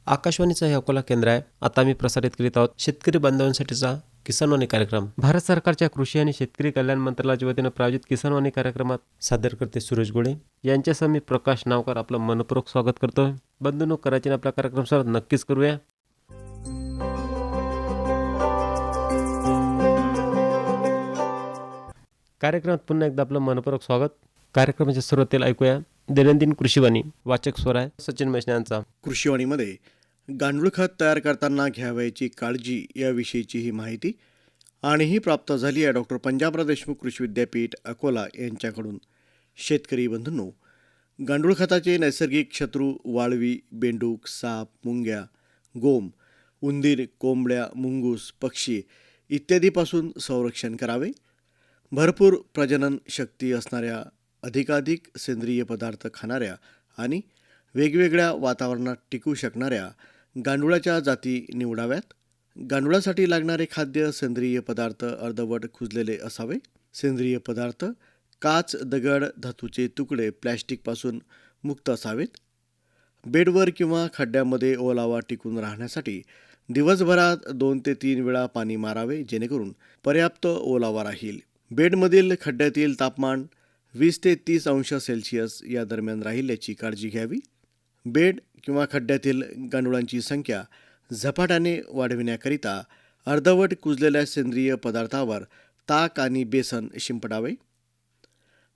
आकाशवाणीचा हे अकोला केंद्र आहे. आता आम्ही प्रसारित करीत आहोत शेतकरी बांधवांसाठीचा किसानवाणी कार्यक्रम. भारत सरकारच्या कृषी आणि शेतकरी कल्याण मंत्रालयाच्या वतीनं प्रायोजित किसानवाणी कार्यक्रमात सादर करते सुरेश गोळे यांच्यासह मी प्रकाश नावकर आपलं मनपूर्वक स्वागत करतोय. बंधूंनो, करायचे आपला कार्यक्रम सर नक्कीच करूया. कार्यक्रमात पुन्हा एकदा आपलं मनपूर्वक स्वागत. कार्यक्रमाच्या सुरुवातीला ऐकूया दैनंदिन कृषीवाणी. वाचक स्वर आहे सचिन मैसने यांचा. कृषीवाणीमध्ये गांडूळ खत तयार करताना घ्यावयाची काळजी याविषयीची ही माहिती आणि ही प्राप्त झाली आहे डॉक्टर पंजाबराव देशमुख कृषी विद्यापीठ अकोला यांच्याकडून. शेतकरी बंधूंनो, गांडूळ खताचे नैसर्गिक शत्रू वाळवी, बेंडूक, साप, मुंग्या, गोम, उंदीर, कोंबड्या, मुंगूस, पक्षी इत्यादीपासून संरक्षण करावे. भरपूर प्रजनन शक्ती असणाऱ्या, अधिकाधिक सेंद्रिय पदार्थ खाणाऱ्या आणि वेगवेगळ्या वातावरणात टिकू शकणाऱ्या गांडुळाच्या जाती निवडाव्यात. गांडुळासाठी लागणारे खाद्य सेंद्रिय पदार्थ अर्धवट कुजलेले असावे. सेंद्रिय पदार्थ काच, दगड, धातूचे तुकडे, प्लॅस्टिकपासून मुक्त असावेत. बेडवर किंवा खड्ड्यामध्ये ओलावा टिकून राहण्यासाठी दिवसभरात 2 ते 3 वेळा पाणी मारावे, जेणेकरून पर्याप्त ओलावा राहील. बेडमधील खड्ड्यातील तापमान 20 ते 30 अंश सेल्सिअस या दरम्यान राहील याची काळजी घ्यावी. बेड किंवा खड्ड्यातील गांडुळांची संख्या झपाट्याने वाढविण्याकरिता अर्धवट कुजलेल्या सेंद्रिय पदार्थावर ताक आणि बेसन शिंपडावे.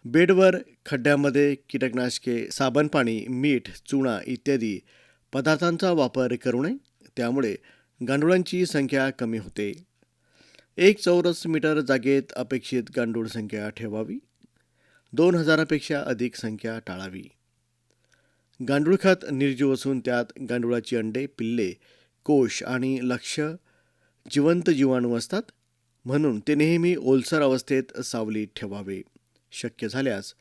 बेडवर खड्ड्यामध्ये कीटकनाशके, साबण पाणी, मीठ, चुना इत्यादी पदार्थांचा वापर करू नये, त्यामुळे गांडुळांची संख्या कमी होते. 1 चौरस मीटर जागेत अपेक्षित गांडूळ संख्या ठेवावी. 2000पेक्षा अधिक संख्या टाळावी. गांडूळ खत निर्जीव असून त्यात गांडुळाची अंडे, पिल्ले, कोश आणि लक्ष्य जिवंत जीवाणू असतात, म्हणून ते नेहमी ओलसर अवस्थेत सावलीत ठेवावे. शक्य झाल्यास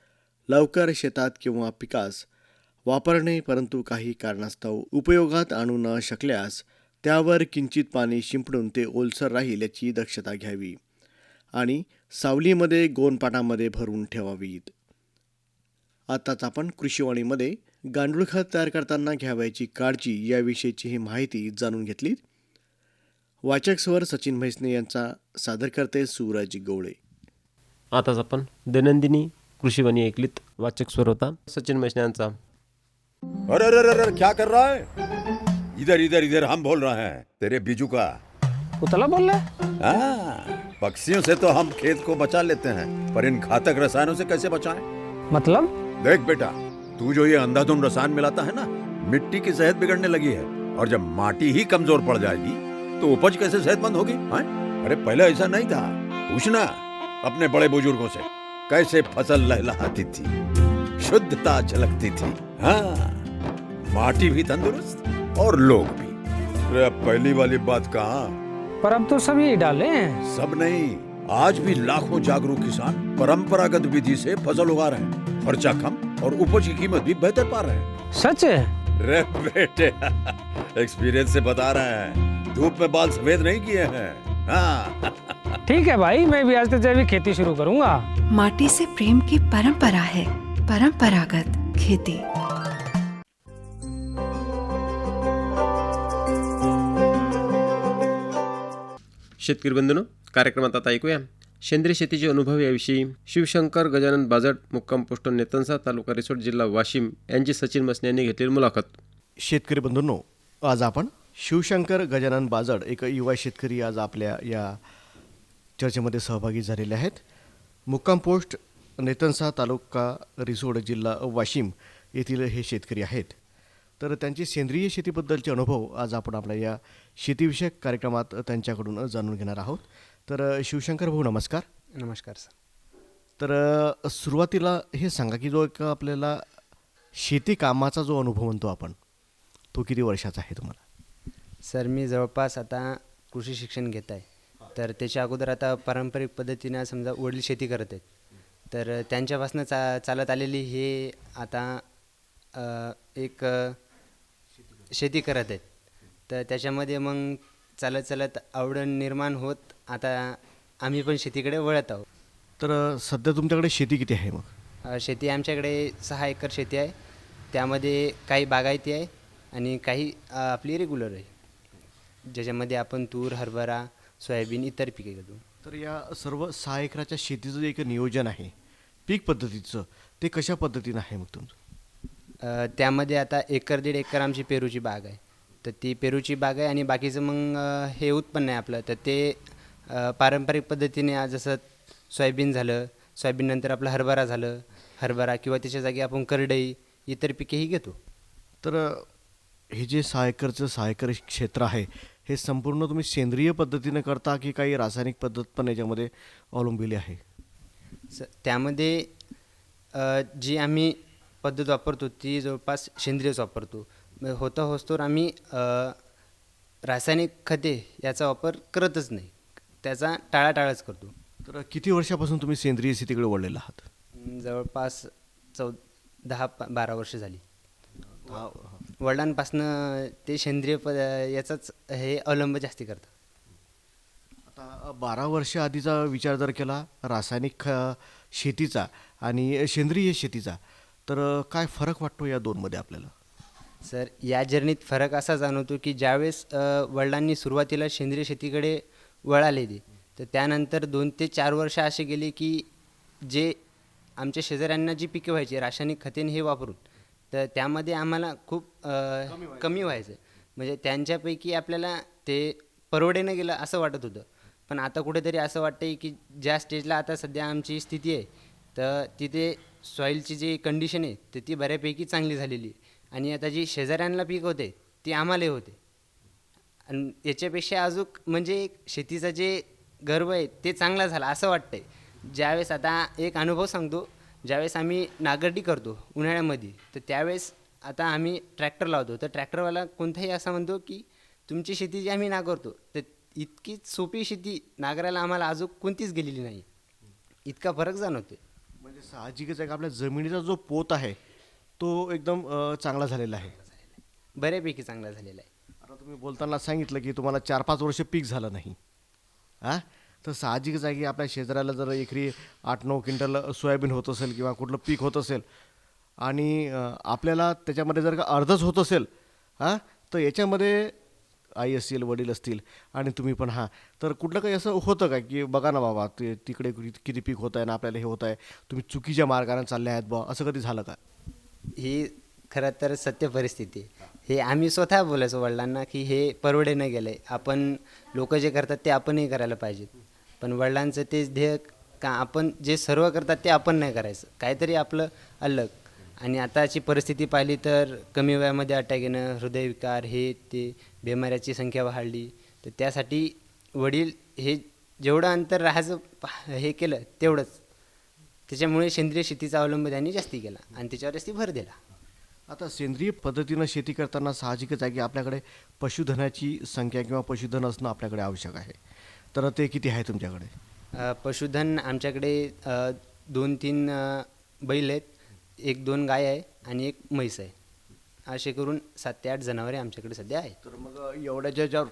लवकर शेतात किंवा पिकास वापरणे, परंतु काही कारणास्तव उपयोगात आणू न शकल्यास त्यावर किंचित पाणी शिंपडून ते ओलसर राहील याची दक्षता घ्यावी आणि सावलीमध्ये गोणपाटामध्ये भरून ठेवावीत. आताच आपण कृषीवाणीमध्ये गांडूळ खत तयार करताना घ्यावयाची काळजी याविषयीची ही माहिती जाणून घेतली. वाचक स्वर सचिन म्हैसने यांचा, सादर करते सूरज गवळे. आताच आपण दैनंदिनी कृषीवाणी ऐकलीत. वाचक स्वर होता सचिन मैसने यांचा. अरे अरे अरे अरे, क्या कर रहा है? इधर इधर इधर, हम बोल रहे हैं तेरे बीजू का. उतला बोल रहा है? हाँ, पक्षियों से तो हम खेत को बचा लेते हैं, पर इन घातक रसायनों से कैसे बचाएं? मतलब? देख बेटा, तू जो ये अंधाधुंध रसायन मिलाता है ना, मिट्टी की सेहत बिगड़ने लगी है, और जब माटी ही कमजोर पड़ जाएगी तो उपज कैसे सेहतमंद होगी? अरे पहले ऐसा नहीं था. पूछना अपने बड़े बुजुर्गों से, कैसे फसल लहलहाती थी, शुद्धता झलकती थी. हाँ, माटी भी तंदुरुस्त और लोग भी. अरे अब पहली वाली बात कहाँ? पर अब तो सब यही डाले हैं. सब नहीं, आज भी लाखों जागरूक किसान परंपरागत विधि से फसल उगा रहे हैं. खर्चा कम और उपज की कीमत भी बेहतर पा रहे हैं. सच है? रे बेटे, एक्सपीरियंस से बता रहे हैं, धूप में बाल सफेद नहीं किए हैं. हाँ. ठीक है भाई, मैं भी आज से जैविक खेती शुरू करूंगा. माटी से प्रेम की परंपरा है परंपरागत खेती. शेतकरी बंधूंनो, कार्यक्रमात आता ऐकूया सेंद्रिय शेतीचे अनुभव याविषयी शिवशंकर गजानन बाजड, मुक्काम पोस्ट नेतनसा, तालुका रिसोड, जिल्हा वाशिम यांची सचिन मैसने यांनी घेतलेली मुलाखत. शेतकरी बंधूंनो, आज आपण शिवशंकर गजानन बाजड, एक युवा शेतकरी आज आपल्या या चर्चेमध्ये सहभागी झालेले आहेत. मुक्काम पोस्ट नेतनसा, तालुका रिसोड, जिल्हा वाशिम येथील हे शेतकरी आहेत. तर त्यांची सेंद्रिय शेतीबद्दलचे अनुभव आज आपण आपल्या या शेतीविषयक कार्यक्रमात त्यांच्याकडून जाणून घेणार आहोत. तर शिवशंकर भाऊ, नमस्कार. नमस्कार सर. तर सुरुवातीला हे सांगा की जो एक आपल्याला शेती कामाचा जो अनुभव म्हणतो आपण, तो किती वर्षाचा आहे तुम्हाला? सर, मी जवळपास आता कृषी शिक्षण घेत आहे. तर त्याच्या अगोदर आता पारंपरिक पद्धतीनं समजा वडील शेती करत आहेत, तर त्यांच्यापासून चालत आलेली हे आता एक शेती करत आहेत. तर त्याच्यामध्ये मग चालत चालत आवड निर्माण होत आता आम्ही पण शेतीकडे वळत आहोत. तर सध्या तुमच्याकडे शेती किती आहे मग? शेती आमच्याकडे 6 एकर शेती आहे. त्यामध्ये काही बागायती आहे आणि काही आपली रेग्युलर आहे, ज्याच्यामध्ये आपण तूर, हरभरा, सोयाबीन इतर पिके घेतो. तर या सर्व 6 एकराच्या शेतीचं जे एक नियोजन आहे पीक पद्धतीचं, ते कशा पद्धतीनं आहे मग तुमचं? त्यामध्ये आता 1-1.5 एकर आमची पेरूची बाग आहे. तर ती पेरूची बाग आहे आणि बाकीचं मग हे उत्पन्न आहे आपलं. तर ते पारंपरिक पद्धतीने जसं सोयाबीन झालं, सोयाबीननंतर आपलं हरभरा झालं, हरभरा किंवा त्याच्या जागी आपण करडई इतर पिकेही घेतो. तर हे जे 6 एकर क्षेत्र आहे, हे संपूर्ण तुम्ही सेंद्रिय पद्धतीनं करता की काही रासायनिक पद्धत पण याच्यामध्ये अवलंबिली आहे? त्यामध्ये जी आम्ही पद्धत वापरतो ती जवळपास सेंद्रियच वापरतो. होता होस्तोवर आम्ही रासायनिक खते याचा वापर करतच नाही, त्याचा टाळाटाळच करतो. तर किती वर्षापासून तुम्ही सेंद्रिय शेतीकडे वळलेला आहात? जवळपास 10-12 वर्ष झाली. वडिलांपासनं ते सेंद्रिय याचाच हे अवलंब जास्ती करतात. आता 12 वर्ष आधीचा विचार जर केला रासायनिक शेतीचा आणि सेंद्रिय शेतीचा, तर काय फरक वाटतो या दोनमध्ये आपल्याला? सर, या जर्नीत फरक असा जाणवतो की ज्यावेळेस वडिलांनी सुरुवातीला सेंद्रिय शेतीकडे वळाले ते, तर त्यानंतर 2 ते 4 वर्ष असे गेले की जे आमच्या शेजाऱ्यांना जी पिके व्हायची रासायनिक खतेने हे वापरून, तर त्यामध्ये आम्हाला खूप कमी व्हायचं. म्हणजे त्यांच्यापैकी आपल्याला ते परवडेनं गेलं असं वाटत होतं. पण आता कुठेतरी असं वाटतं आहे की ज्या स्टेजला आता सध्या आमची स्थिती आहे, तर तिथे सॉईलची जी कंडिशन आहे तर ती बऱ्यापैकी चांगली झालेली आहे. आणि आता जी शेजाऱ्यांना पीक होते ती आम्हालाही होते. आणि याच्यापेक्षा अजून म्हणजे एक शेतीचा जे गर्व आहे ते चांगला झाला असं वाटतं आहे. ज्यावेळेस आता एक अनुभव सांगतो, ज्यावेळेस आम्ही नांगरणी करतो उन्हाळ्यामध्ये, तर त्यावेळेस आता आम्ही ट्रॅक्टर लावतो, तर ट्रॅक्टरवाला कोणताही असा म्हणतो की तुमची शेती जी आम्ही नांगरतो तर इतकी सोपी शेती नांगरायला आम्हाला अजून कोणतीच गेलेली नाही. इतका फरक जाणवतो. म्हणजे साहजिकच आहे की आपल्या जमिनीचा जो पोत आहे तो एकदम चांगला झालेला आहे. बऱ्यापैकी चांगला झालेला आहे. आता तुम्ही बोलताना सांगितलं की तुम्हाला 4-5 वर्ष पीक झालं नाही, हां, तर साहजिकच आहे की आपल्या शेजाऱ्याला जर एकरी 8-9 क्विंटल सोयाबीन होत असेल किंवा कुठलं पीक होत असेल आणि आपल्याला त्याच्यामध्ये जर का अर्धच होत असेल, हां, तर याच्यामध्ये आई असतील, वडील असतील आणि तुम्ही पण, हां, तर कुठलं काही असं होतं का की बघा ना बाबा ते तिकडे किती पीक होत आहे ना आपल्याला हे होत आहे, तुम्ही चुकीच्या मार्गाने चालले आहेत बा, असं कधी झालं का? ही खरं तर सत्य परिस्थिती आहे. हे आम्ही स्वतः बोलायचो वडिलांना की हे परवडे न गेलं आहे, आपण लोक जे करतात ते आपणही करायला पाहिजेत. पण वडिलांचं तेच ध्येय का आपण जे सर्व करतात ते आपण नाही करायचं, काहीतरी आपलं अलग. आणि आताची परिस्थिती पाहिली तर कमी वयामध्ये अटॅक येणं, हृदयविकार, हे ते बिमाऱ्याची संख्या वाढली. तर त्यासाठी वडील हे जेवढं अंतर राहायचं हे केलं तेवढंच. त्याच्यामुळे सेंद्रिय शेतीचा अवलंब त्यांनी जास्ती केला आणि त्याच्यावर जास्ती भर दिला. आता सेंद्रिय पद्धतीनं शेती करताना साहजिकच आहे की आपल्याकडे पशुधनाची संख्या किंवा पशुधन असणं आपल्याकडे आवश्यक आहे, तर ते किती आहे तुमच्याकडे? पशुधन आमच्याकडे 2-3 बैल आहेत, 1-2 गाय आहे आणि 1 म्हैस आहे. असे करून 7 ते 8 जनावरे आमच्याकडे सध्या आहेत. तर मग एवढ्याच्या ज्या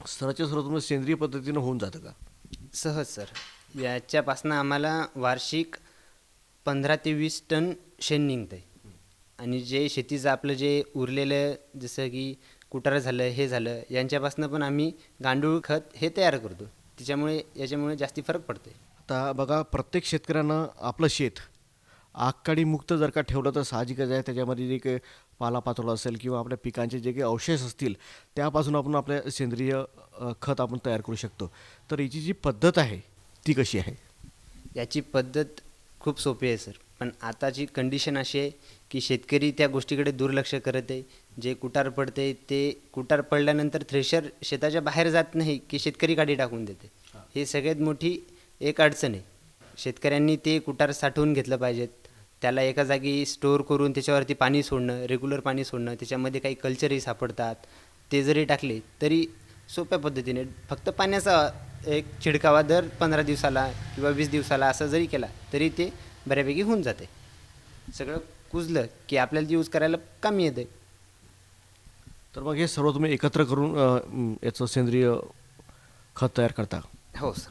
सरच्या सर्व तुम्हाला सेंद्रिय पद्धतीनं होऊन जातं का? सहज सर. याच्यापासनं आम्हाला वार्षिक 15 ते 20 टन शेण निघतं आहे. आणि जे शेतीचं आपलं जे उरलेलं जसं की कुटार झालं, हे झालं, यांच्यापासून पण आम्ही गांडूळ खत हे तयार करतो. याच्यामुळे जास्ती फरक पडतो. आता बघा, प्रत्येक शेतकऱ्यानं आपलं शेत आगकाडी मुक्त जर का ठेवलं तर साहजिकच आहे त्याच्यामध्ये जे काही पालापाचोळा असेल किंवा आपल्या पिकांचे जे काही अवशेष असतील त्यापासून आपण आपल्या सेंद्रिय खत आपण तयार करू शकतो. तर याची जी पद्धत आहे ती कशी आहे? याची पद्धत खूप सोपी आहे सर, पण आताची कंडिशन अशी आहे की शेतकरी त्या गोष्टीकडे दुर्लक्ष करत आहे. जे कुटार पडते ते कुटार पडल्यानंतर थ्रेशर शेताच्या बाहेर जात नाही की शेतकरी गाडी टाकून देते. ही सगळ्यात मोठी एक अडचण आहे. शेतकऱ्यांनी ते कुटार साठवून घेतलं पाहिजेत, त्याला एका जागी स्टोअर करून त्याच्यावरती पाणी सोडणं, रेग्युलर पाणी सोडणं, त्याच्यामध्ये काही कल्चरही सापडतात, ते जरी टाकले तरी सोप्या पद्धतीने फक्त पाण्याचा एक छिडकावा दर 15 दिवसाला किंवा 20 दिवसाला असा जरी केला तरी ते बऱ्यापैकी होऊन जाते. सगळं कुजलं की आपल्याला यूज करायला कमी येते. तर मग हे सर्व तुम्ही एकत्र करून याचं सेंद्रिय खत तयार करता? हो सर.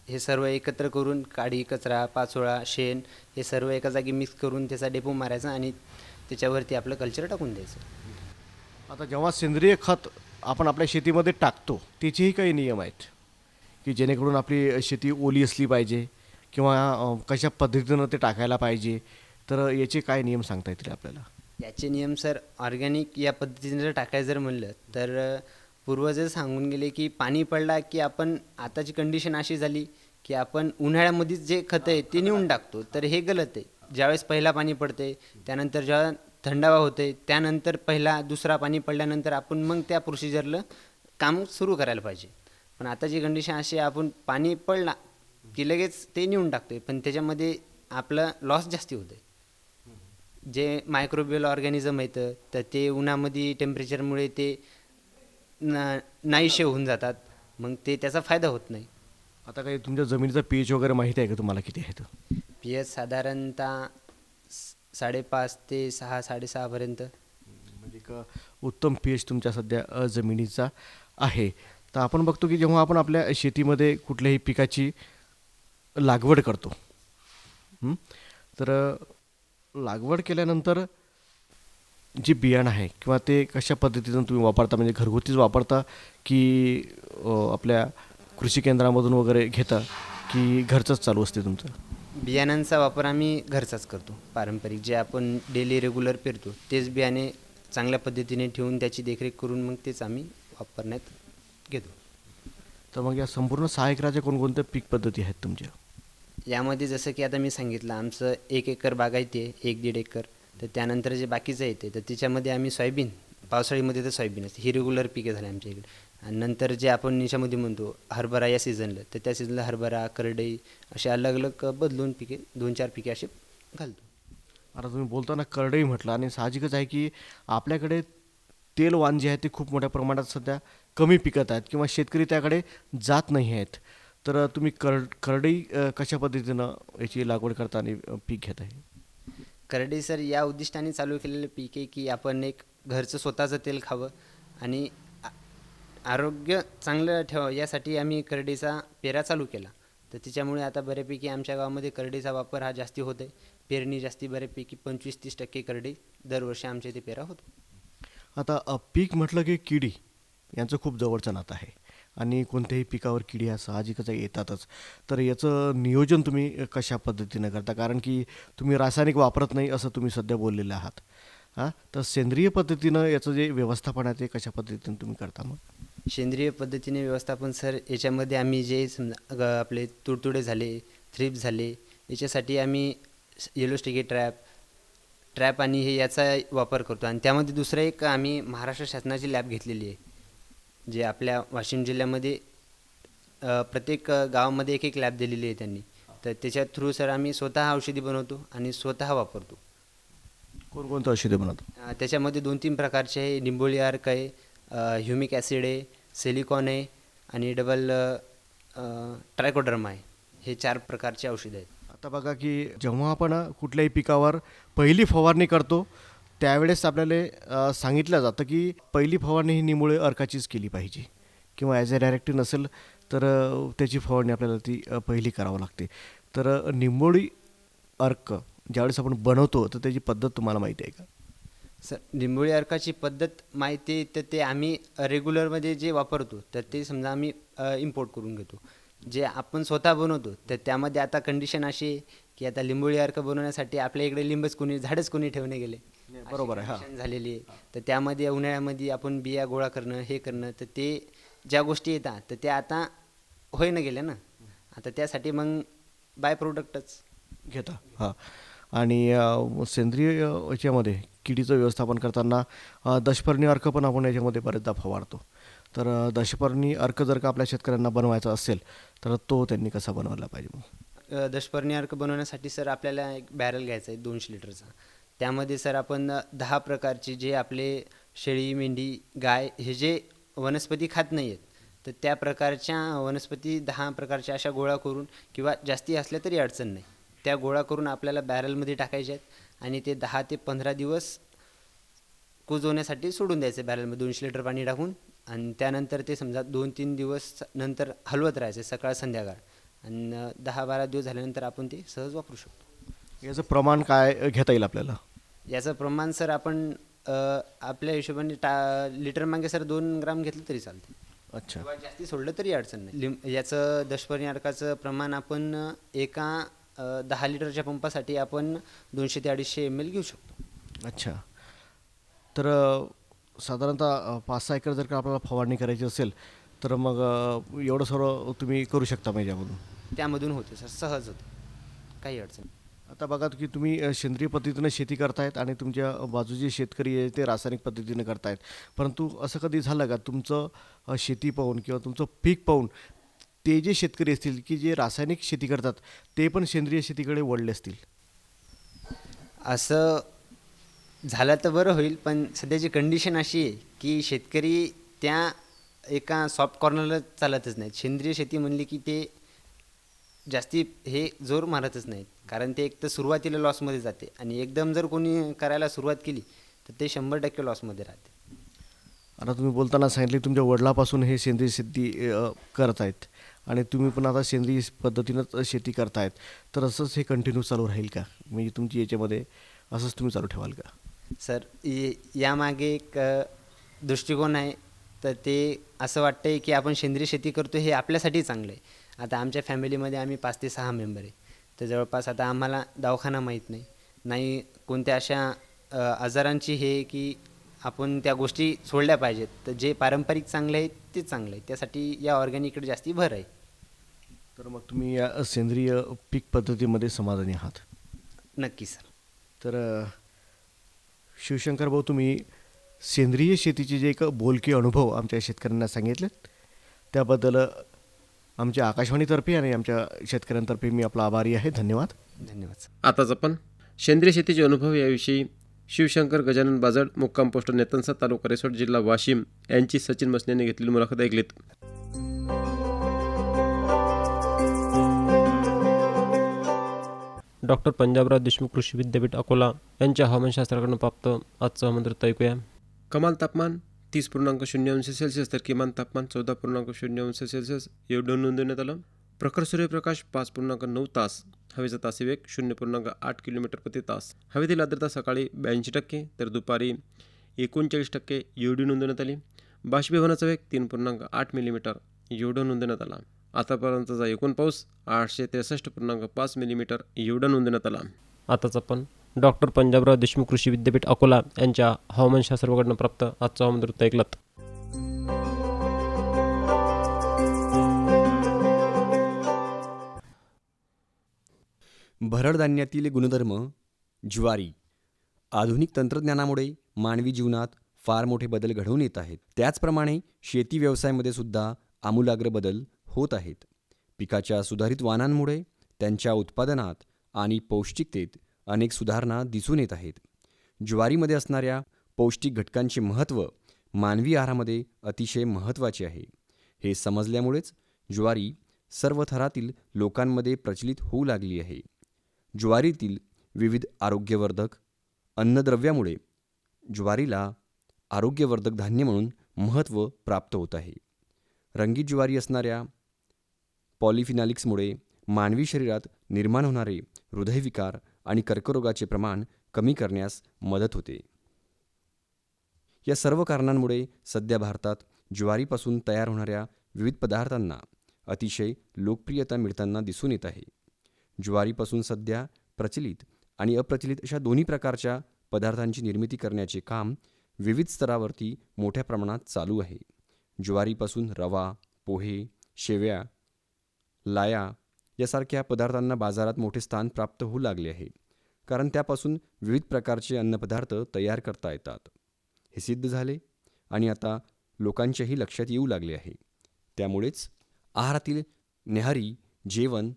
हे सर्व एकत्र करून काडी, कचरा, पाचोळा, शेण हे सर्व एका जागी मिक्स करून त्याचा डेपो मारायचा आणि त्याच्यावरती आपलं कल्चर टाकून द्यायचं. आता जेव्हा सेंद्रिय खत आपण आपल्या शेतीमध्ये टाकतो त्याचेही काही नियम आहेत की जेणेकरून आपली शेती ओली असली पाहिजे किंवा कशा पद्धतीनं ते टाकायला पाहिजे, तर याचे काय नियम सांगता येतील आपल्याला? याचे नियम सर ऑर्गॅनिक या पद्धतीने जर टाकायचं जर म्हणलं तर पूर्वजच सांगून गेले की पाणी पडला की आपण, आताची कंडिशन अशी झाली की आपण उन्हाळ्यामध्येच जे खतं आहे ते नेऊन टाकतो, तर हे गलत आहे. ज्यावेळेस पहिला पाणी पडते त्यानंतर जेव्हा थंडावा होते त्यानंतर पहिला दुसरा पाणी पडल्यानंतर आपण मग त्या प्रोसिजरला काम सुरू करायला पाहिजे. पण आताची कंडिशन अशी आहे, आपण पाणी पडला की लगेच ते नेऊन टाकतोय, पण त्याच्यामध्ये आपलं लॉस जास्ती होते. जे मायक्रोबियल ऑर्गॅनिझम आहेत तर ते उन्हामध्ये टेम्परेचरमुळे ते नाहीसे होऊन जातात, मग ते त्याचा फायदा होत नाही. आता काही तुमच्या जमिनीचा पीएच वगैरे माहिती आहे का तुम्हाला किती आहे तर? पी साधारणतः 5.5 ते 6 6.5पर्यंत. म्हणजे एक उत्तम पीएच तुमच्या सध्या जमिनीचा आहे. तर आपण बघतो की जेव्हा आपण आपल्या शेतीमध्ये कुठल्याही पिकाची लागवड करतो, तर लागवड केल्यानंतर जे बियाणं आहे किंवा ते कशा पद्धतीनं तुम्ही वापरता, म्हणजे घरगुतीच वापरता की आपल्या कृषी केंद्रामधून वगैरे घेता की घरचंच चालू असते तुमचं? बियाण्यांचा वापर आम्ही घरचाच करतो. पारंपरिक जे आपण डेली रेग्युलर पेरतो तेच बियाणे चांगल्या पद्धतीने ठेवून त्याची देखरेख करून मग तेच आम्ही वापरण्यात घेतो. तर मग या संपूर्ण 6 एकराच्या कोणकोणत्या पीक पद्धती आहेत तुमच्या? यामध्ये जसं की आता मी सांगितलं आमचं 1 एकर बागायती आहे, 1-1.5 एकर. तर त्यानंतर जे बाकीचं येते तर त्याच्यामध्ये आम्ही सोयाबीन, पावसाळीमध्ये तर सोयाबीन असते, ही रेग्युलर पिके झाली आमच्या इकडे. आणि नंतर जे आपण याच्यामध्ये म्हणतो हरभरा या सीझनला, तर त्या सीझनला हरभरा, करडई असे अलग अलग बदलून पिके 2-4 पिके असे घालतो. आता तुम्ही बोलताना करडई म्हटलं आणि साहजिकच आहे की आपल्याकडे तेल वाण जे आहे ते खूप मोठ्या प्रमाणात सध्या कमी पिकत आहेत किंवा शेतकरी त्याकडे जात नाही आहेत. तर तुम्ही करडई कशा पद्धतीनं याची लागवड करता आणि पीक घेत आहे? करडई सर या उद्दिष्टाने चालू केलेलं पीक आहे की आपण एक घरचं स्वतःचं तेल खावं आणि आरोग्य चांगलं ठेवावं, यासाठी आम्ही करडईचा पेरा चालू केला. तर त्याच्यामुळे आता बऱ्यापैकी आमच्या गावामध्ये करडईचा वापर हा जास्ती होत आहे. पेरणी जास्ती बऱ्यापैकी 25-30% करडई दरवर्षी आमच्या इथे पेरा होतो. आता पीक म्हटलं की किडी यांचं खूप जवळचं नातं आहे आणि कोणत्याही पिकावर किडी ह्या साहजिकच येतातच. तर याचं नियोजन तुम्ही कशा पद्धतीनं करता? कारण की तुम्ही रासायनिक वापरत नाही असं तुम्ही सध्या बोललेले आहात. तर सेंद्रिय पद्धतीनं याचं जे व्यवस्थापन आहे ते कशा पद्धतीनं तुम्ही करता मग? सेंद्रिय पद्धतीने व्यवस्थापन सर, याच्यामध्ये आम्ही जे समजा आपले तुडतुडे झाले, थ्रिप्स झाले, याच्यासाठी आम्ही येलो स्टिकी ट्रॅप आणि हे याचा वापर करतो. आणि त्यामध्ये दुसरं एक आम्ही महाराष्ट्र शासनाची लॅब घेतलेली आहे, जे आपल्या वाशिम जिल्ह्यामध्ये प्रत्येक गावामध्ये एक लॅब दिलेली आहे त्यांनी. तर त्याच्या थ्रू सर आम्ही स्वतः औषधी बनवतो आणि स्वतः वापरतो. कोणकोणतं औषधे बनवतो? त्याच्यामध्ये 2-3 प्रकारचे आहे. निंबोळी अर्क आहे, ह्युमिक ॲसिड आहे, सिलिकॉन आहे आणि डबल ट्रायकोडर्मा आहे. हे 4 प्रकारचे औषधं आहेत. आता बघा की जेव्हा आपण कुठल्याही पिकावर पहिली फवारणी करतो त्यावेळेस आपल्याला सांगितलं जातं की पहिली फवारणी ही निंबोळी अर्काचीच केली पाहिजे किंवा ॲज अ डायरेक्टिव्ह नसेल तर त्याची फवारणी आपल्याला ती पहिली करावं लागते. तर निंबोळी अर्क ज्यावेळेस आपण बनवतो तर त्याची पद्धत तुम्हाला माहिती आहे का? सर, निंबोळी अर्काची पद्धत माहिती आहे, तर ते आम्ही रेग्युलरमध्ये जे वापरतो तर ते समजा आम्ही इम्पोर्ट करून घेतो. जे आपण स्वतः बनवतो तर त्यामध्ये आता कंडिशन अशी आहे की आता लिंबोळी अर्क बनवण्यासाठी आपल्या इकडे झाडच कोणी ठेवणे गेले, बरोबर आहे. condition झालेली आहे. तर त्यामध्ये उन्हाळ्यामध्ये आपण बिया गोळा करणं, हे करणं, तर ते ज्या गोष्टी येतात तर त्या आता होईना गेल्या ना. आता त्यासाठी मग बाय प्रोडक्टच घेता. हां. आणि सेंद्रिय याच्यामध्ये किडीचं व्यवस्थापन करताना दशपर्णी अर्क पण आपण याच्यामध्ये बरेचदा फवारतो. तर दशपर्णी अर्क जर का आपल्या शेतकऱ्यांना बनवायचा असेल तर तो त्यांनी कसा बनवला पाहिजे मग? दशपर्णी अर्क बनवण्यासाठी सर आपल्याला एक बॅरल घ्यायचा आहे 200 लिटरचा. त्यामध्ये सर आपण 10 प्रकारचे जे आपले शेळी, मेंढी, गाय हे जे वनस्पती खात नाही आहेत तर त्या प्रकारच्या वनस्पती 10 प्रकारच्या अशा गोळा करून, किंवा जास्ती असल्या तरी अडचण नाही, त्या गोळा करून आपल्याला बॅरलमध्ये टाकायच्या आहेत आणि ते 10 ते 15 दिवस कुजवण्यासाठी सोडून द्यायचं बॅरलमध्ये 200 लिटर पाणी टाकून. आणि त्यानंतर ते समजा 2-3 दिवस नंतर हलवत राहायचं सकाळ संध्याकाळ, आणि 10-12 दिवस झाल्यानंतर आपण ते सहज वापरू शकतो. याचं प्रमाण काय घेता येईल आपल्याला? याचं प्रमाण सर आपण आपल्या हिशोबाने लिटर मागे सर 2 ग्राम घेतलं तरी चालते अच्छा. किंवा जास्ती सोडलं तरी अडचण नाही. याचं दशपर्णी प्रमाण आपण एका 10 लिटरच्या पंपासाठी आपण 200 ते 250 ml घेऊ शकतो. अच्छा. तर साधारणतः 5-6 एकर जर का आपल्याला फवारणी करायची असेल तर मग एवढं सर्व तुम्ही करू शकता म्हणजे यामधून. त्यामधून होते सर, सहज होते, काही अडचण नाही. आता बघा की तुम्ही सेंद्रिय पद्धतीने शेती करतायत आणि तुमच्या बाजूचे शेतकरी आहे ते रासायनिक पद्धतीने करतायत. परंतु असं कधी झालं का तुमचं शेती पाहून किंवा तुमचं पीक पाहून ते जे शेतकरी असतील की जे रासायनिक शेती करतात ते पण सेंद्रिय शेतीकडे वळले असतील? असं झालं तर बरं होईल, पण सध्याची कंडिशन अशी आहे की शेतकरी त्या एका सॉफ्ट कॉर्नरला चालतच नाहीत. सेंद्रिय शेती म्हणली की ते जास्ती हे जोर मारतच नाहीत, कारण ते एक तर सुरुवातीला लॉसमध्ये जाते आणि एकदम जर कोणी करायला सुरुवात केली तर ते 100% लॉसमध्ये राहते. आता तुम्ही बोलताना सांगितले तुमच्या वडिलापासून हे सेंद्रिय शेती करत आहेत आणि तुम्ही पण आता सेंद्रिय पद्धतीनंच शेती करतायत, तर असंच हे कंटिन्यू चालू राहील का? म्हणजे तुमची याच्यामध्ये असंच तुम्ही चालू ठेवाल का? सर यामागे एक दृष्टिकोन आहे, तर ते असं वाटतं आहे की आपण सेंद्रिय शेती करतो हे आपल्यासाठी चांगलं आहे. आता आमच्या फॅमिलीमध्ये आम्ही 5 ते 6 मेंबर आहे, तर जवळपास आता आम्हाला दवाखाना माहीत नाही कोणत्या अशा आजारांची हे की आपण त्या गोष्टी सोडल्या पाहिजेत. तर जे पारंपरिक चांगले आहे ते चांगलं आहे, त्यासाठी या ऑर्गॅनिककडे जास्ती भर आहे. तर मग तुम्ही या सेंद्रिय पीक पद्धतीमध्ये समाधानी आहात? नक्की सर. तर शिवशंकर भाऊ, तुम्ही सेंद्रिय शेतीचे जे एक बोलके अनुभव आमच्या शेतकऱ्यांना सांगितलेत त्याबद्दल आमच्या आकाशवाणीतर्फे आणि आमच्या शेतकऱ्यांतर्फे मी आपला आभारी आहे. धन्यवाद. धन्यवाद सर. आताच आपण सेंद्रिय शेतीचे अनुभव याविषयी शिवशंकर गजानन बाजड, मुक्काम पोस्ट नेतनसा, तालुका रिसोड, जिल्हा वाशिम यांची सचिन मसने यांनी घेतलेली मुलाखत ऐकलीत. डॉक्टर पंजाबराव देशमुख कृषी विद्यापीठ अकोला यांच्या हवामानशास्त्राकडून प्राप्त आजचं हवामान ऐकूया. कमाल तापमान 30.0 अंश सेल्सिअस तर किमान तापमान 14.0 अंश सेल्सिअस एवढं नोंदवण्यात आलं. प्रखर सूर्यप्रकाश 5.9 तास. हवेचा तासी वेग 0.8 किलोमीटर प्रति तास. हवेतील आर्द्रता सकाळी 82% तर दुपारी 39% एवढी नोंदवण्यात आली. बाष्पीभवनाचा वेग 3.8 मिलीमीटर एवढं नोंदवण्यात आला. आतापर्यंतचा एकूण पाऊस 863.5 मिलीमीटर एवढा नोंदवण्यात आला. आताच आपण डॉक्टर पंजाबराव देशमुख कृषी विद्यापीठ अकोला यांच्या हवामानशास्त्राकडून प्राप्त आजचं हवामान ऐकलात. भरड धान्यातील गुणधर्म. ज्वारी. आधुनिक तंत्रज्ञानामुळे मानवी जीवनात फार मोठे बदल घडवून येत आहेत. त्याचप्रमाणे शेती व्यवसायामध्ये सुद्धा आमूलाग्र बदल होत आहेत. पिकाच्या सुधारित वाणांमुळे त्यांच्या उत्पादनात आणि पौष्टिकतेत अनेक सुधारणा दिसून येत आहेत. ज्वारीमध्ये असणाऱ्या पौष्टिक घटकांचे महत्त्व मानवी आहारामध्ये अतिशय महत्त्वाचे आहे. हे समजल्यामुळेच ज्वारी सर्व थरातील लोकांमध्ये प्रचलित होऊ लागली आहे. ज्वारीतील विविध आरोग्यवर्धक अन्नद्रव्यामुळे ज्वारीला आरोग्यवर्धक धान्य म्हणून महत्त्व प्राप्त होत आहे. रंगीत ज्वारी असणाऱ्या पॉलिफिनॉलिक्समुळे मानवी शरीरात निर्माण होणारे हृदयविकार आणि कर्करोगाचे प्रमाण कमी करण्यास मदत होते. या सर्व कारणांमुळे सध्या भारतात ज्वारीपासून तयार होणाऱ्या विविध पदार्थांना अतिशय लोकप्रियता मिळताना दिसून येत आहे. ज्वारीपासून सध्या प्रचलित आणि अप्रचलित अशा दोन्ही प्रकारच्या पदार्थांची निर्मिती करण्याचे काम विविध स्तरावरती मोठ्या प्रमाणात चालू आहे. ज्वारीपासून रवा, पोहे, शेवया, लाया यासारख्या पदार्थांना बाजारात मोठे स्थान प्राप्त होऊ लागले आहे, कारण त्यापासून विविध प्रकारचे अन्नपदार्थ तयार करता येतात. हे सिद्ध झाले आणि आता लोकांच्याही लक्षात येऊ लागले आहे. त्यामुळेच आहारातील न्याहारी जेवण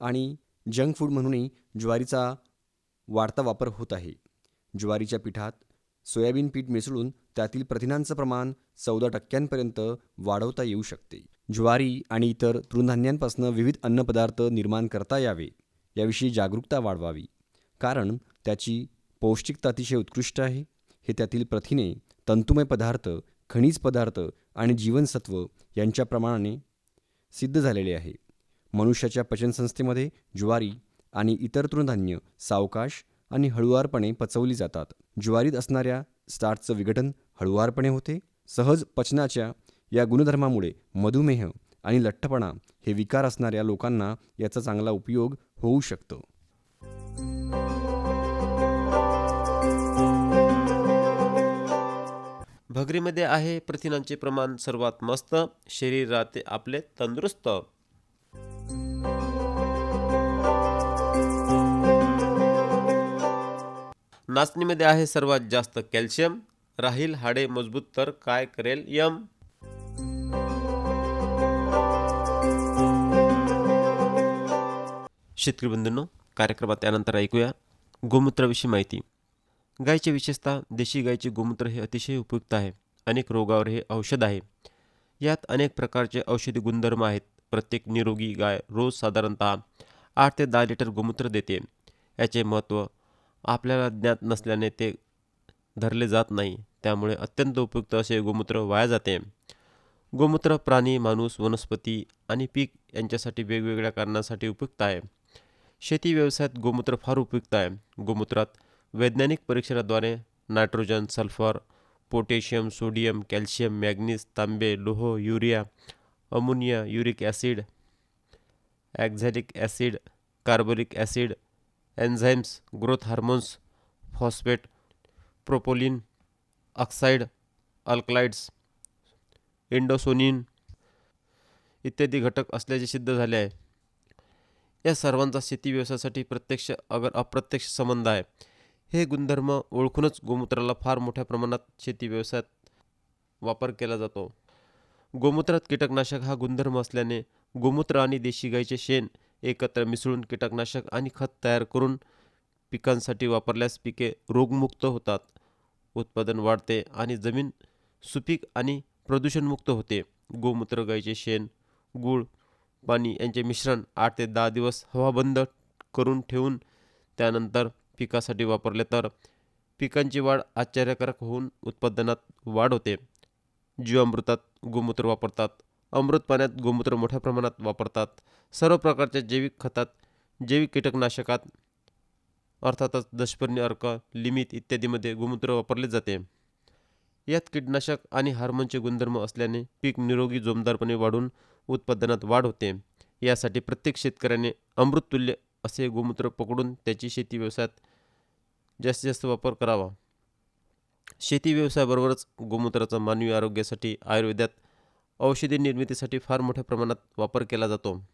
आणि जंक फूड म्हणूनही ज्वारीचा वाढता वापर होत आहे. ज्वारीच्या पिठात सोयाबीन पीठ मिसळून त्यातील प्रथिनांचं प्रमाण 14% वाढवता येऊ शकते. ज्वारी आणि इतर तृणधान्यांपासून विविध अन्नपदार्थ निर्माण करता यावे याविषयी जागरूकता वाढवावी, कारण त्याची पौष्टिकता अतिशय उत्कृष्ट आहे. हे त्यातील प्रथिने, तंतुमय पदार्थ, खनिज पदार्थ आणि जीवनसत्व यांच्या प्रमाणाने सिद्ध झालेले आहे. मनुष्याच्या पचनसंस्थेमध्ये ज्वारी आणि इतर तृणधान्य सावकाश आणि हळुवारपणे पचवली जातात. ज्वारीत असणाऱ्या स्टार्चचं विघटन हळुवारपणे होते. सहज पचनाच्या या गुणधर्मामुळे मधुमेह आणि लठ्ठपणा हे विकार असणाऱ्या लोकांना याचा चांगला उपयोग होऊ शकतो. भगरीमध्ये आहे प्रथिनांचे प्रमाण सर्वात मस्त, शरीर राहते आपले तंदुरुस्त. नाचणीमध्ये आहे सर्वात जास्त कॅल्शियम, राहील हाडे मजबूत तर काय करेल यम. शेतकरी बंधूंनो, कार्यक्रमात त्यानंतर ऐकूया गोमूत्राविषयी माहिती. गायीचे विशेषतः देशी गायीचे गोमूत्र हे अतिशय उपयुक्त आहे. अनेक रोगावर हे औषध आहे. यात अनेक प्रकारचे औषधी गुणधर्म आहेत. प्रत्येक निरोगी गाय रोज साधारणतः 8 ते 10 लिटर गोमूत्र देते. याचे महत्त्व आपल्याला ज्ञात नसल्याने ते धरले जात नाही. त्यामुळे अत्यंत उपयुक्त असे गोमूत्र वाया जाते. गोमूत्र प्राणी, माणूस, वनस्पती आणि पीक यांच्यासाठी वेगवेगळ्या कारणांसाठी उपयुक्त आहे. शेती व्यवसायात गोमूत्र फार उपयुक्त आहे. गोमूत्रात वैज्ञानिक परीक्षणाद्वारे nitrogen, sulphur, potassium, sodium, calcium, manganese, तांबे, लोह, urea, ammonia, uric acid, oxalic acid, carbolic acid, enzymes, growth hormones, phosphate, प्रोपोलिन, ऑक्साईड, अल्कलाइड्स, एंडोसोनिन इत्यादी घटक असल्याचे सिद्ध झाले आहे. या सर्वांचा शेती व्यवसायासाठी प्रत्यक्ष अगर अप्रत्यक्ष संबंध आहे. हे गुणधर्म ओळखूनच गोमूत्राला फार मोठ्या प्रमाणात शेती व्यवसायात वापर केला जातो. गोमूत्रात कीटकनाशक हा गुणधर्म असल्याने गोमूत्र आणि देशी गाईचे शेण एकत्र मिसळून कीटकनाशक आणि खत तयार करून पिकांसाठी वापरल्यास पिके रोगमुक्त होतात, उत्पादन वाढते आणि जमीन सुपीक आणि प्रदूषणमुक्त होते. गोमूत्र, गाईचे शेण, गूळ, पाणी यांचे मिश्रण 8 ते 10 दिवस हवाबंद करून ठेवून त्यानंतर पिकासाठी वापरले तर पिकांची वाढ आश्चर्यकारक होऊन उत्पादनात वाढ होते. जीवामृतात गोमूत्र वापरतात. अमृत पाण्यात गोमूत्र मोठ्या प्रमाणात वापरतात. सर्व प्रकारच्या जैविक खतात, जैविक कीटकनाशकात अर्थातच दशपर्णी अर्क, लिमित इत्यादीमध्ये गोमूत्र वापरले जाते. यात कीटकनाशक आणि हार्मोनचे गुणधर्म असल्याने पीक निरोगी जोमदारपणे वाढून उत्पादनात वाढ होते. यासाठी प्रत्येक शेतकऱ्याने अमृततुल्य असे गोमूत्र पकडून त्याची शेती व्यवसायात जास्तीत जास्त वापर करावा. शेती व्यवसायाबरोबरच गोमूत्राचा मानवी आरोग्यासाठी आयुर्वेदात औषधी निर्मितीसाठी फार मोठ्या प्रमाणात वापर केला जातो.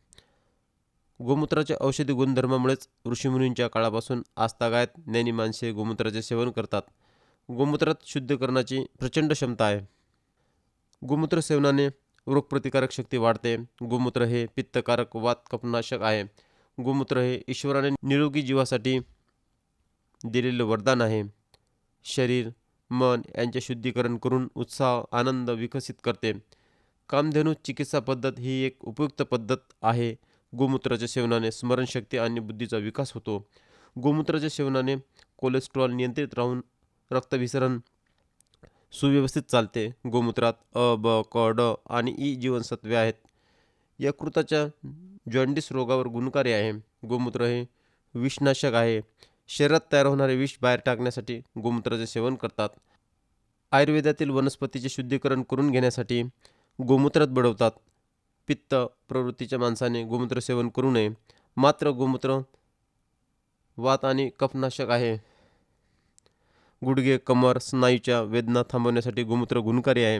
गोमूत्राच्या औषधी गुणधर्मामुळेच ऋषीमुनींच्या काळापासून आजतागायत ज्ञानी माणसे गोमूत्राचे सेवन करतात. गोमूत्रात शुद्धीकरणाची प्रचंड क्षमता आहे. गोमूत्र सेवनाने रोगप्रतिकारक शक्ती वाढते. गोमूत्र हे पित्तकारक वात कफनाशक आहे. गोमूत्र हे ईश्वराने निरोगी जीवासाठी दिलेले वरदान आहे. शरीर, मन यांचे शुद्धीकरण करून उत्साह, आनंद विकसित करते. कामधेनू चिकित्सा पद्धत ही एक उपयुक्त पद्धत आहे. गोमूत्राच्या सेवनाने स्मरणशक्ती आणि बुद्धीचा विकास होतो. गोमूत्राच्या सेवनाने कोलेस्ट्रॉल नियंत्रित राहून रक्तभिसरण सुव्यवस्थित चालते. गोमूत्रात अ, ब, क, ड आणि ई जीवनसत्वे आहेत. यकृताच्या जॉन्डिस रोगावर गुणकारी आहे. गोमूत्र हे विषनाशक आहे. शरीरात तयार होणारे विष बाहेर टाकण्यासाठी गोमूत्राचे सेवन करतात. आयुर्वेदातील वनस्पतीचे शुद्धीकरण करून घेण्यासाठी गोमूत्रात बुडवतात. पित्त प्रवृत्तीच्या माणसाने गोमूत्र सेवन करू नये. मात्र गोमूत्र वात आणि कफनाशक आहे. गुडघे, कमर, स्नायूच्या वेदना थांबवण्यासाठी गोमूत्र गुणकारी आहे.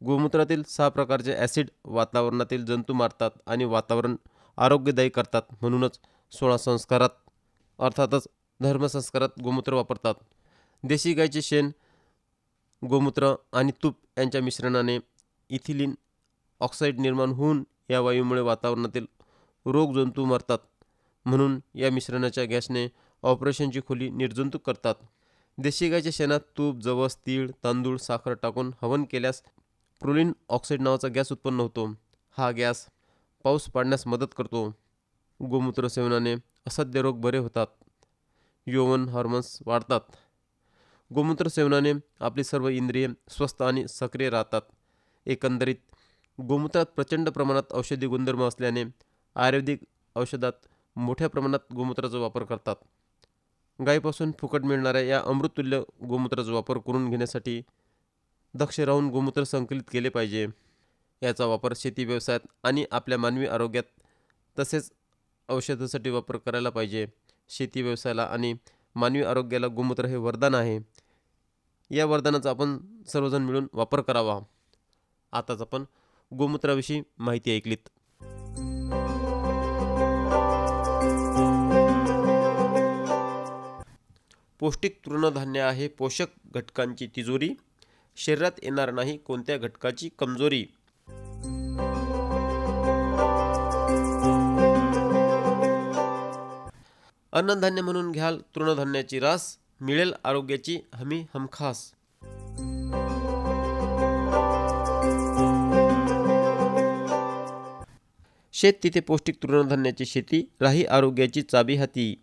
गोमूत्रातील 6 प्रकारचे ॲसिड वातावरणातील जंतू मारतात आणि वातावरण आरोग्यदायी करतात. म्हणूनच 16 संस्कारात अर्थातच धर्मसंस्कारात गोमूत्र वापरतात. देशी गायीचे शेण, गोमूत्र आणि तूप यांच्या मिश्रणाने इथिलीन ऑक्साईड निर्माण होऊन या वायूमुळे वातावरणातील रोगजंतू मरतात. म्हणून या मिश्रणाच्या गॅसने ऑपरेशनची खोली निर्जंतुक करतात. देशी गायीच्या शेणात तूप, जवस, तीळ, तांदूळ, साखर टाकून हवन केल्यास प्रोलिन ऑक्साईड नावाचा गॅस उत्पन्न होतो. हा गॅस पाऊस पाडण्यास मदत करतो. गोमूत्र सेवनाने असह्य रोग बरे होतात. यौवन हार्मोन्स वाढतात. गोमूत्र सेवनाने आपली सर्व इंद्रिये स्वस्थ आणि सक्रिय राहतात. एकंदरीत गोमूत्रात प्रचंड प्रमाणात औषधी गुणधर्म असल्याने आयुर्वेदिक औषधात मोठ्या प्रमाणात गोमूत्राचा वापर करतात. गायीपासून फुकट मिळणाऱ्या या अमृततुल्य गोमूत्राचा वापर करून घेण्यासाठी दक्ष राहून गोमूत्र संकलित केले पाहिजे. याचा वापर शेती व्यवसायात आणि आपल्या मानवी आरोग्यात तसेच औषधासाठी वापर करायला पाहिजे. शेती व्यवसायाला आणि मानवी आरोग्याला गोमूत्र हे वरदान आहे. या वरदानाचा आपण सर्वजण मिळून वापर करावा. आताच आपण गोमूत्राविषयी माहिती ऐकलीत. पौष्टिक तृणधान्य आहे पोषक घटकांची तिजोरी, शरीरात येणार नाही कोणत्या घटकाची कमजोरी. अन्नधान्य म्हणून घ्याल तृणधान्याची रास, मिळेल आरोग्याची हमी हमखास. शेत तिथे पौष्टिक तृणधान्याची शेती, राही आरोग्याची चाबी हाती.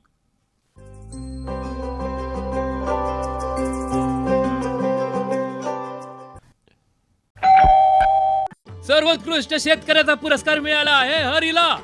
सर्वोत्कृष्ट शेतकऱ्याचा पुरस्कार मिळाला आहे हरीला.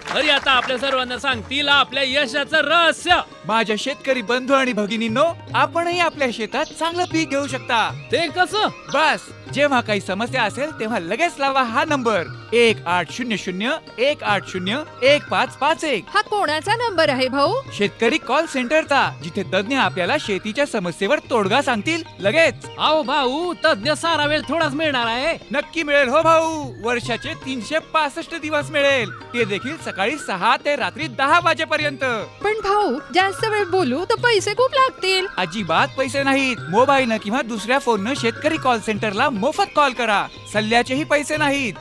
हरी आता आपल्या सर्वांना सांगतील आपल्या यशाचं रहस्य. माझ्या शेतकरी बंधू आणि भगिनींनो, आपणही आपल्या शेतात चांगलं पीक घेऊ शकता. ते कसं? बस जेव्हा काही समस्या असेल तेव्हा लगेच लावा हा नंबर 1800-180-1551. हा कोणाचा नंबर आहे भाऊ? शेतकरी कॉल सेंटरचा, जिथे तज्ञ आपल्याला शेतीच्या समस्येवर तोडगा सांगतील लगेच. अहो भाऊ, तज्ञ सारा वेळ थोडाच मिळणार आहे. नक्की मिळेल हो भाऊ. वर्षाचे 365 दिवस मिळेल, ते देखील सकाळी 6 ते रात्री 10 वाजेपर्यंत. पण भाऊ, जास्त वेळ बोलू तर पैसे खूप लागतील. अजिबात पैसे नाहीत. मोबाईलनं किंवा दुसऱ्या फोननं शेतकरी कॉल सेंटरला मोफत कॉल करा. सल्ल्याचेही पैसे नाहीत.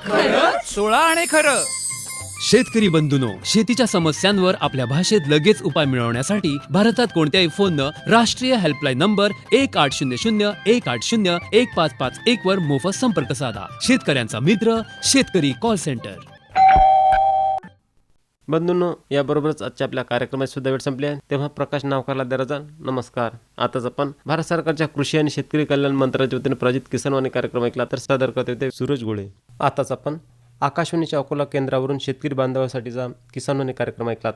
16 आणि खरं. शेतकरी बंधूंनो, शेतीच्या समस्यांवर आपल्या भाषेत लगेच उपाय मिळवण्यासाठी भारतात कोणत्याही फोननं राष्ट्रीय हेल्पलाईन नंबर 1800-180-1551 वर मोफत संपर्क साधा. शेतकऱ्यांचा मित्र शेतकरी कॉल सेंटर. बंधूंनो, याबरोबरच आजच्या आपल्या कार्यक्रमाची सुद्धा वेळ संपली आहे. तेव्हा प्रकाश नावकारला दराजा नमस्कार. आताच आपण भारत सरकारच्या कृषी आणि शेतकरी कल्याण मंत्रालयाच्या वतीने प्रायोजित किसानवाणी कार्यक्रम ऐकला, तर सादर करते होते सूरज गोळे. आताच आपण आकाशवाणीच्या अकोला केंद्रावरून शेतकरी बांधवांसाठीचा किसानवाणी कार्यक्रम ऐकलात.